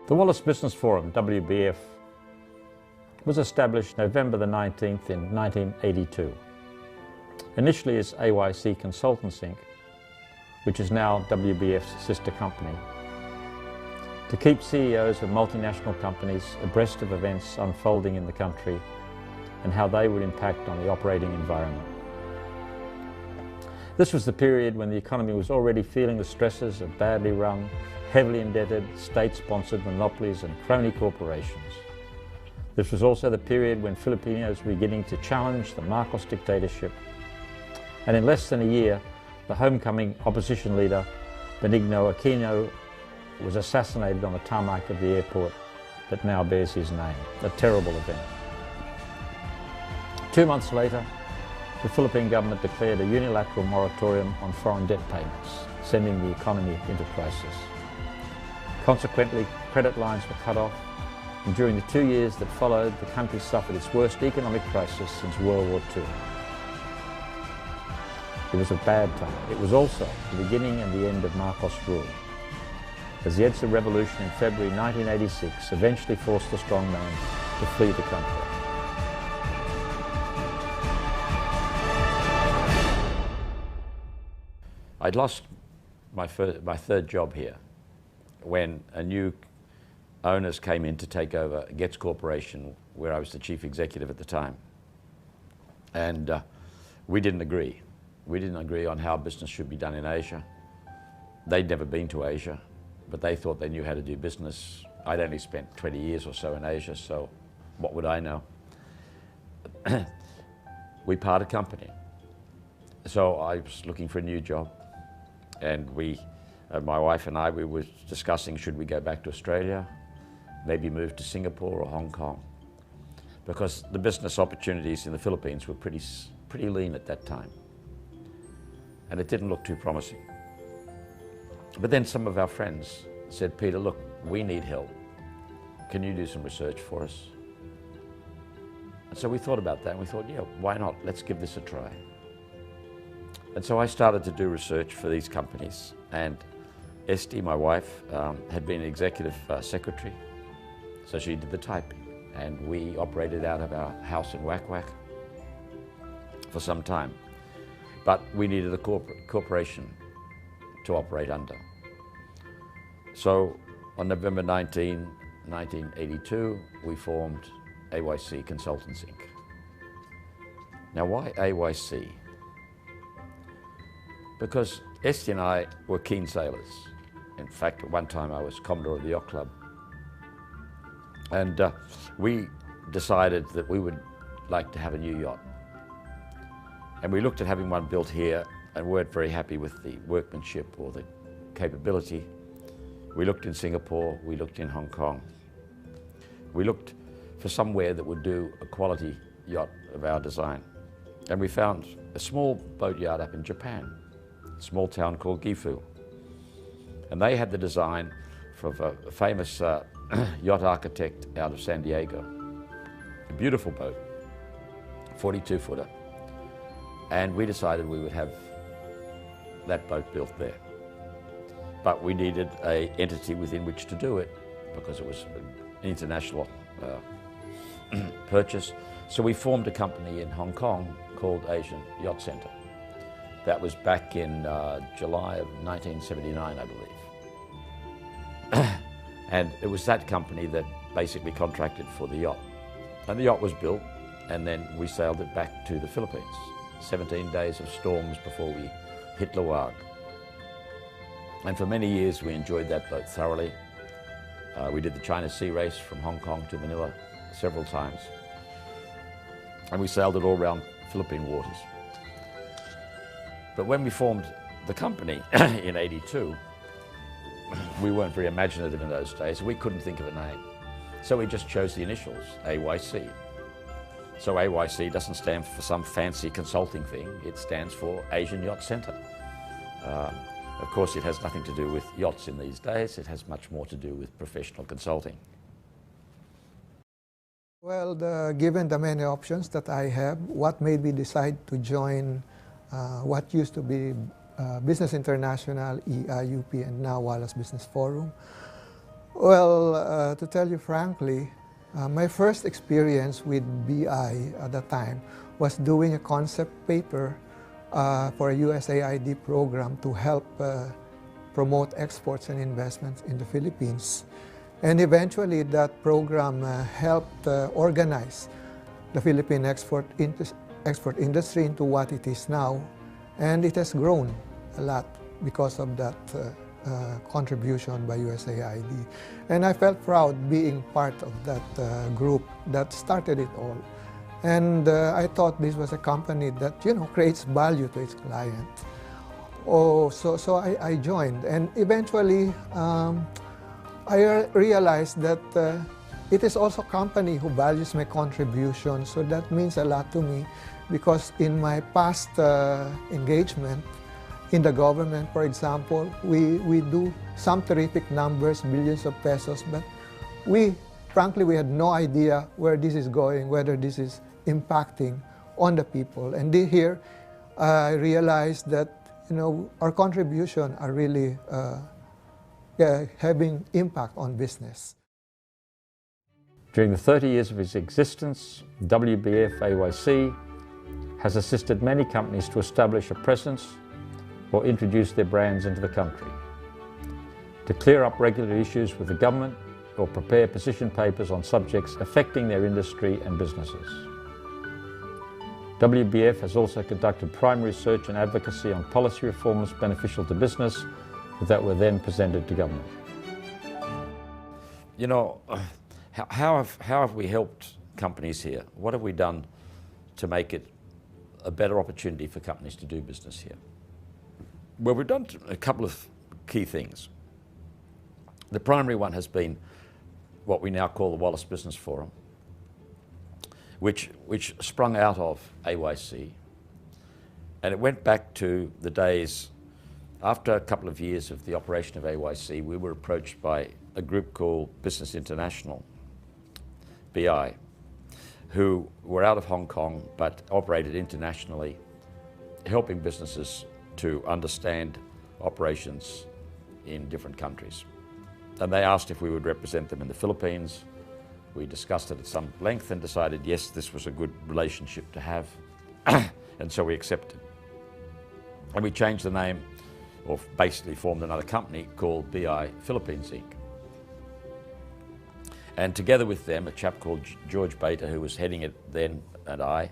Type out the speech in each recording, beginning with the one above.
The Wallace Business Forum, WBF, was established November the 19th in 1982. Initially as AYC Consultants Inc., which is now WBF's sister company, to keep CEOs of multinational companies abreast of events unfolding in the country and how they would impact on the operating environment. This was the period when the economy was already feeling the stresses of badly run, heavily indebted, state-sponsored monopolies and crony corporations. This was also the period when Filipinos were beginning to challenge the Marcos dictatorship, and in less than a year, the homecoming opposition leader, Benigno Aquino, was assassinated on the tarmac of the airport that now bears his name. A terrible event. 2 months later, the Philippine government declared a unilateral moratorium on foreign debt payments, sending the economy into crisis. Consequently, credit lines were cut off, and during the 2 years that followed, the country suffered its worst economic crisis since World War II. It was a bad time. It was also the beginning and the end of Marcos rule, as the EDSA revolution in February 1986 eventually forced the strongman to flee the country. I'd lost my third job here when a new owners came in to take over Getz Corporation, where I was the chief executive at the time. And we didn't agree. We didn't agree on how business should be done in Asia. They'd never been to Asia, but they thought they knew how to do business. I'd only spent 20 years or so in Asia, so what would I know? We parted company. So I was looking for a new job, and my wife and I, we were discussing, should we go back to Australia, maybe move to Singapore or Hong Kong, because the business opportunities in the Philippines were pretty lean at that time, and it didn't look too promising. But then some of our friends said, Peter, look, we need help. Can you do some research for us? And so we thought about that, and we thought, yeah, why not? Let's give this a try. And so I started to do research for these companies, and Esty, my wife, had been executive secretary, so she did the typing, and we operated out of our house in Wak Wak for some time. But we needed a corporation to operate under. So on November 19, 1982, we formed AYC Consultants Inc. Now why AYC? Because Esty and I were keen sailors. In fact, at one time I was Commodore of the Yacht Club. And we decided that we would like to have a new yacht. And we looked at having one built here and weren't very happy with the workmanship or the capability. We looked in Singapore, we looked in Hong Kong. We looked for somewhere that would do a quality yacht of our design. And we found a small boat yard up in Japan, a small town called Gifu. And they had the design from a famous yacht architect out of San Diego. A beautiful boat, 42-footer. And we decided we would have that boat built there. But we needed an entity within which to do it because it was an international purchase. So we formed a company in Hong Kong called Asian Yacht Centre. That was back in July of 1979, I believe. And it was that company that basically contracted for the yacht. And the yacht was built, and then we sailed it back to the Philippines. 17 days of storms before we hit Luwag. And for many years we enjoyed that boat thoroughly. We did the China Sea Race from Hong Kong to Manila several times. And we sailed it all around Philippine waters. But when we formed the company in '82, we weren't very imaginative in those days. We couldn't think of a name. So we just chose the initials, AYC. So AYC doesn't stand for some fancy consulting thing. It stands for Asian Yacht Centre. Of course, it has nothing to do with yachts in these days. It has much more to do with professional consulting. Well, given the many options that I have, what made me decide to join what used to be Business International, EIUP, and now Wallace Business Forum? Well, to tell you frankly, my first experience with BI at the time was doing a concept paper for a USAID program to help promote exports and investments in the Philippines. And eventually that program helped organize the Philippine export industry into what it is now. And it has grown a lot because of that contribution by USAID. And I felt proud being part of that group that started it all. And I thought this was a company that, you know, creates value to its client. So I joined, and eventually I realized that it is also a company who values my contribution. So that means a lot to me, because in my past engagement in the government, for example, we do some terrific numbers, billions of pesos, but frankly, we had no idea where this is going, whether this is impacting on the people. And here, I realized that, you know, our contribution are really having impact on business. During the 30 years of its existence, WBF AYC has assisted many companies to establish a presence or introduce their brands into the country, to clear up regulatory issues with the government, or prepare position papers on subjects affecting their industry and businesses. WBF has also conducted primary research and advocacy on policy reforms beneficial to business that were then presented to government. You know, how have we helped companies here? What have we done to make it a better opportunity for companies to do business here? Well, we've done a couple of key things. The primary one has been what we now call the Wallace Business Forum, which sprung out of AYC. And it went back to the days after a couple of years of the operation of AYC. We were approached by a group called Business International, BI, who were out of Hong Kong but operated internationally, helping businesses to understand operations in different countries. And they asked if we would represent them in the Philippines. We discussed it at some length and decided, yes, this was a good relationship to have. And so we accepted. And we changed the name, or basically formed another company called BI Philippines Inc. And together with them, a chap called George Bater, who was heading it then, and I,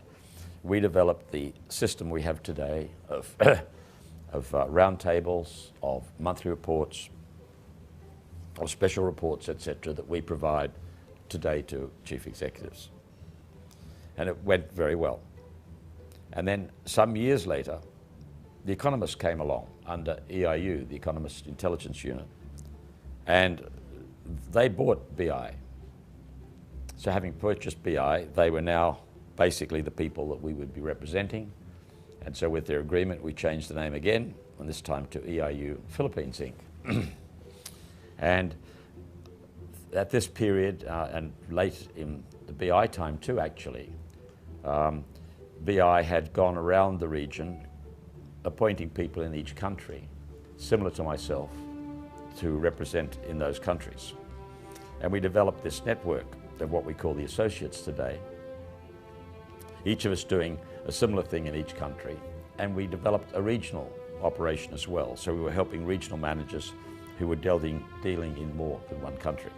we developed the system we have today of, roundtables, of monthly reports, of special reports, etc., that we provide today to chief executives. And it went very well. And then some years later, The Economist came along under EIU, the Economist Intelligence Unit, and they bought BI. So having purchased BI, they were now basically the people that we would be representing. And so with their agreement, we changed the name again, and this time to EIU Philippines Inc. And at this period, and late in the BI time too, actually, BI had gone around the region appointing people in each country, similar to myself, to represent in those countries. And we developed this network of what we call the associates today, each of us doing a similar thing in each country. And we developed a regional operation as well. So we were helping regional managers who were dealing in more than one country.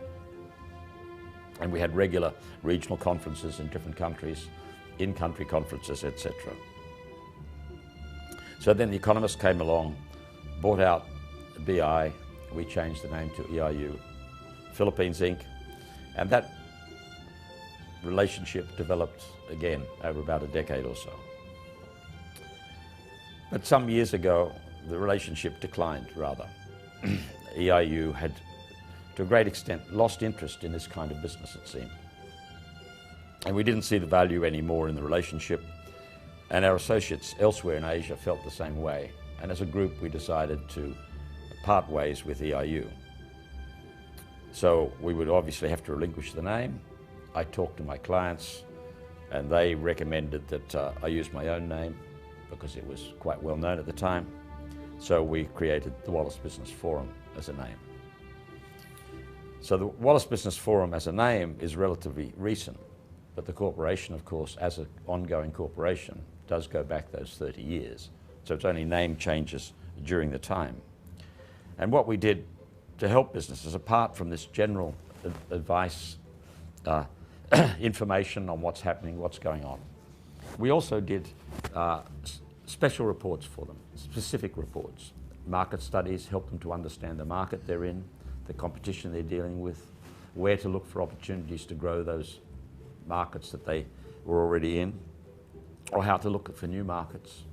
And we had regular regional conferences in different countries, in-country conferences, etc. So then The Economist came along, bought out BI, we changed the name to EIU Philippines Inc. And that relationship developed again over about a decade or so. But some years ago, the relationship declined, rather. EIU had, to a great extent, lost interest in this kind of business, it seemed. And we didn't see the value anymore in the relationship. And our associates elsewhere in Asia felt the same way. And as a group, we decided to part ways with EIU. So we would obviously have to relinquish the name. I talked to my clients, and they recommended that I use my own name because it was quite well known at the time. So we created the Wallace Business Forum as a name. So the Wallace Business Forum as a name is relatively recent, but the corporation, of course, as an ongoing corporation, does go back those 30 years. So it's only name changes during the time. And what we did to help businesses, apart from this general advice, information on what's happening, what's going on, we also did special reports for them, specific reports. Market studies help them to understand the market they're in, the competition they're dealing with, where to look for opportunities to grow those markets that they were already in, or how to look for new markets.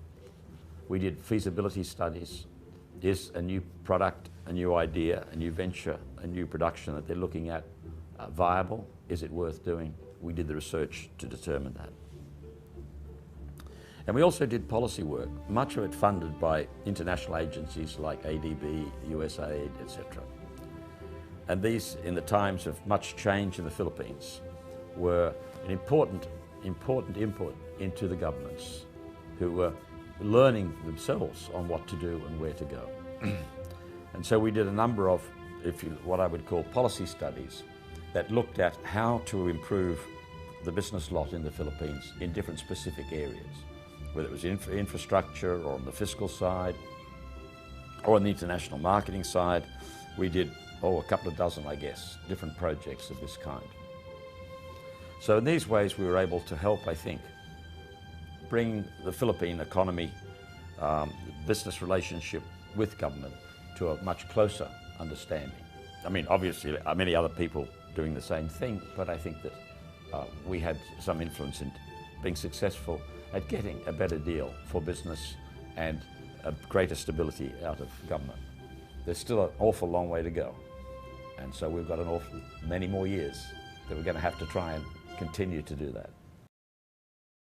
We did feasibility studies. Is a new product, a new idea, a new venture, a new production that they're looking at viable? Is it worth doing? We did the research to determine that. And we also did policy work, much of it funded by international agencies like ADB, USAID, etc. And these, in the times of much change in the Philippines, were an important input into the governments who were learning themselves on what to do and where to go. And so we did a number of, what I would call policy studies that looked at how to improve the business lot in the Philippines in different specific areas, whether it was infrastructure or on the fiscal side or on the international marketing side. We did, a couple of dozen, I guess, different projects of this kind. So in these ways we were able to help, I think, bring the Philippine economy, business relationship with government to a much closer understanding. I mean, obviously, many other people doing the same thing, but I think that we had some influence in being successful at getting a better deal for business and a greater stability out of government. There's still an awful long way to go, and so we've got many more years that we're going to have to try and continue to do that.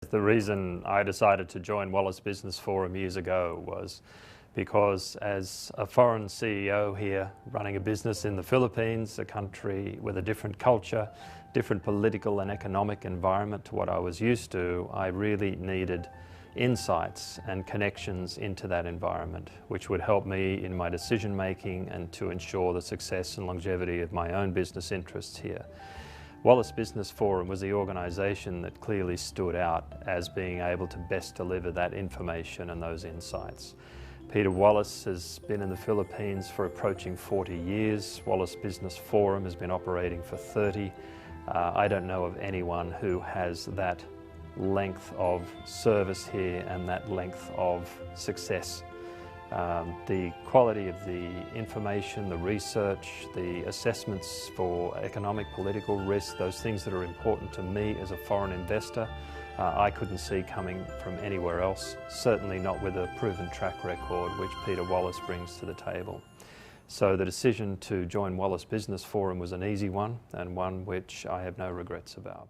The reason I decided to join Wallace Business Forum years ago was because as a foreign CEO here running a business in the Philippines, a country with a different culture, different political and economic environment to what I was used to, I really needed insights and connections into that environment, which would help me in my decision making and to ensure the success and longevity of my own business interests here. Wallace Business Forum was the organisation that clearly stood out as being able to best deliver that information and those insights. Peter Wallace has been in the Philippines for approaching 40 years. Wallace Business Forum has been operating for 30. I don't know of anyone who has that length of service here and that length of success. The quality of the information, the research, the assessments for economic, political risk, those things that are important to me as a foreign investor, I couldn't see coming from anywhere else, certainly not with a proven track record which Peter Wallace brings to the table. So the decision to join Wallace Business Forum was an easy one, and one which I have no regrets about.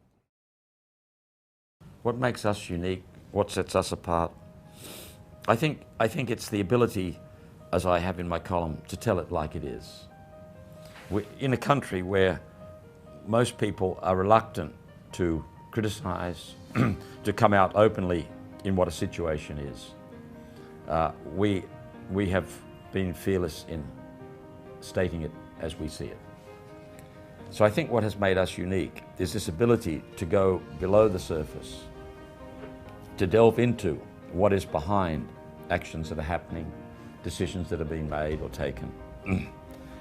What makes us unique, what sets us apart? I think it's the ability, as I have in my column, to tell it like it is. We're in a country where most people are reluctant to criticize, to come out openly in what a situation is. We have been fearless in stating it as we see it. So I think what has made us unique is this ability to go below the surface, to delve into what is behind actions that are happening, decisions that are being made or taken,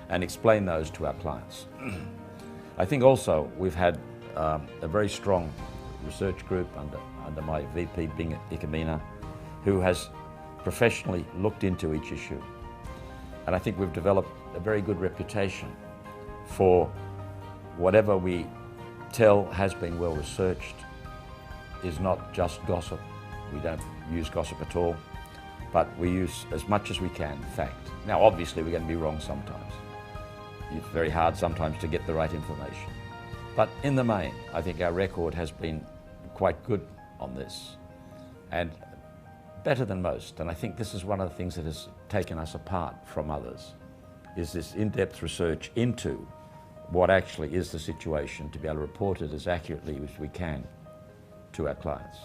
and explain those to our clients. I think also we've had a very strong research group under my VP, Bing Ikamina, who has professionally looked into each issue. And I think we've developed a very good reputation for whatever we tell has been well researched, is not just gossip. We don't use gossip at all, but we use as much as we can fact. Now obviously we're going to be wrong sometimes. It's very hard sometimes to get the right information. But in the main, I think our record has been quite good on this, and better than most. And I think this is one of the things that has taken us apart from others, is this in-depth research into what actually is the situation, to be able to report it as accurately as we can to our clients.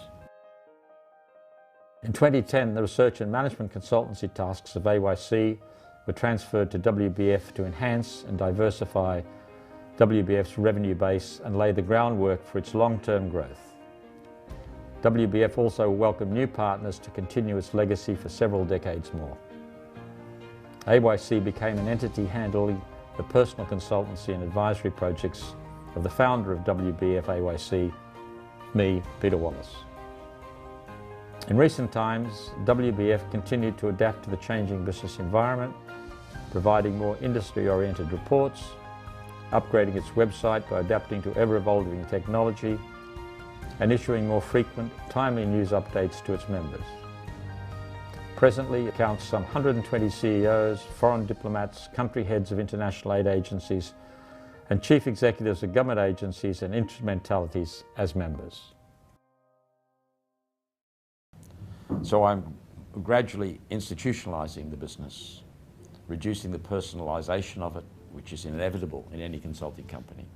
In 2010, the research and management consultancy tasks of AYC were transferred to WBF to enhance and diversify WBF's revenue base and lay the groundwork for its long-term growth. WBF also welcomed new partners to continue its legacy for several decades more. AYC became an entity handling the personal consultancy and advisory projects of the founder of WBF AYC, me, Peter Wallace. In recent times, WBF continued to adapt to the changing business environment, providing more industry-oriented reports, upgrading its website by adapting to ever-evolving technology, and issuing more frequent, timely news updates to its members. Presently, it counts some 120 CEOs, foreign diplomats, country heads of international aid agencies, and chief executives of government agencies and instrumentalities as members. So I'm gradually institutionalizing the business, reducing the personalization of it, which is inevitable in any consulting company.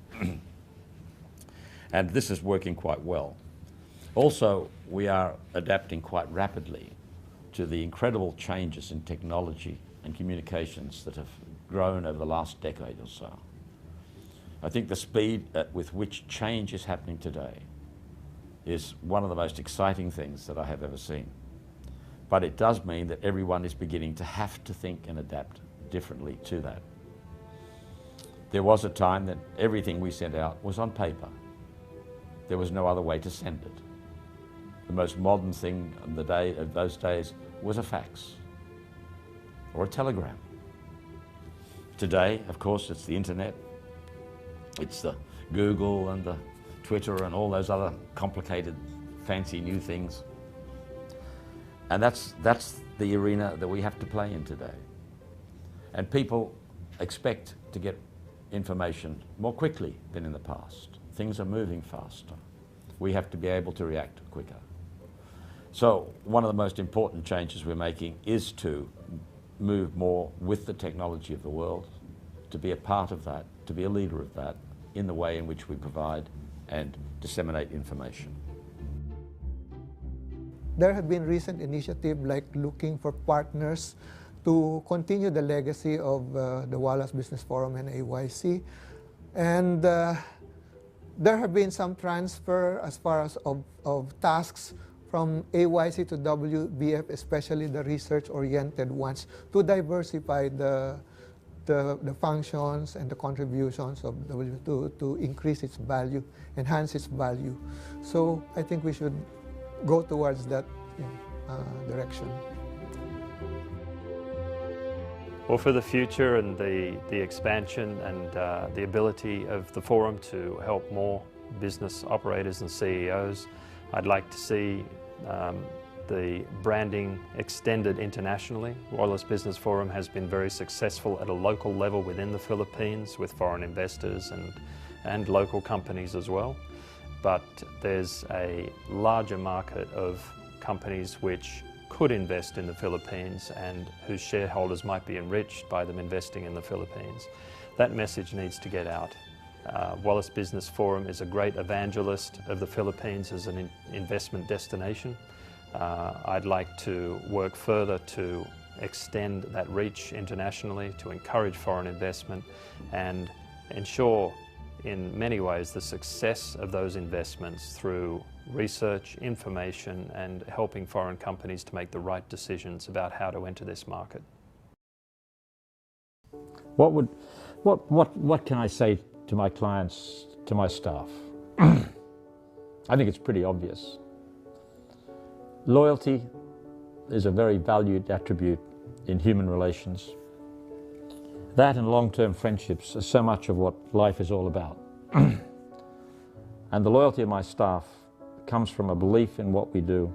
And this is working quite well. Also, we are adapting quite rapidly to the incredible changes in technology and communications that have grown over the last decade or so. I think the speed with which change is happening today is one of the most exciting things that I have ever seen. But it does mean that everyone is beginning to have to think and adapt differently to that. There was a time that everything we sent out was on paper. There was no other way to send it. The most modern thing of those days was a fax or a telegram. Today, of course, it's the internet. It's the Google and the Twitter and all those other complicated, fancy new things. And that's the arena that we have to play in today. And people expect to get information more quickly than in the past. Things are moving faster. We have to be able to react quicker. So one of the most important changes we're making is to move more with the technology of the world, to be a part of that, to be a leader of that in the way in which we provide and disseminate information. There have been recent initiatives like looking for partners to continue the legacy of the Wallace Business Forum and AYC. And there have been some transfer as far as of tasks from AYC to WBF, especially the research-oriented ones, to diversify the functions and the contributions of WBF to increase its value, enhance its value. So I think we should go towards that direction. Well, for the future and the expansion and the ability of the forum to help more business operators and CEOs, I'd like to see the branding extended internationally. Wallace Business Forum has been very successful at a local level within the Philippines with foreign investors and local companies as well. But there's a larger market of companies which could invest in the Philippines and whose shareholders might be enriched by them investing in the Philippines. That message needs to get out. Wallace Business Forum is a great evangelist of the Philippines as an investment destination. I'd like to work further to extend that reach internationally, to encourage foreign investment and ensure in many ways the success of those investments through research, information and helping foreign companies to make the right decisions about how to enter this market. What can I say to my clients, to my staff? I think it's pretty obvious. Loyalty is a very valued attribute in human relations. That and long-term friendships are so much of what life is all about. And the loyalty of my staff comes from a belief in what we do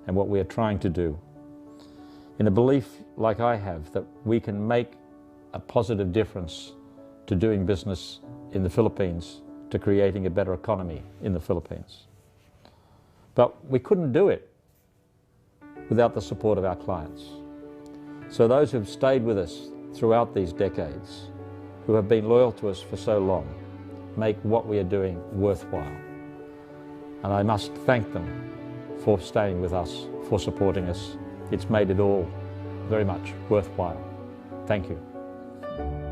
and what we are trying to do. In a belief, like I have, that we can make a positive difference to doing business in the Philippines, to creating a better economy in the Philippines. But we couldn't do it without the support of our clients. So those who've stayed with us throughout these decades, who have been loyal to us for so long, make what we are doing worthwhile. And I must thank them for staying with us, for supporting us. It's made it all very much worthwhile. Thank you.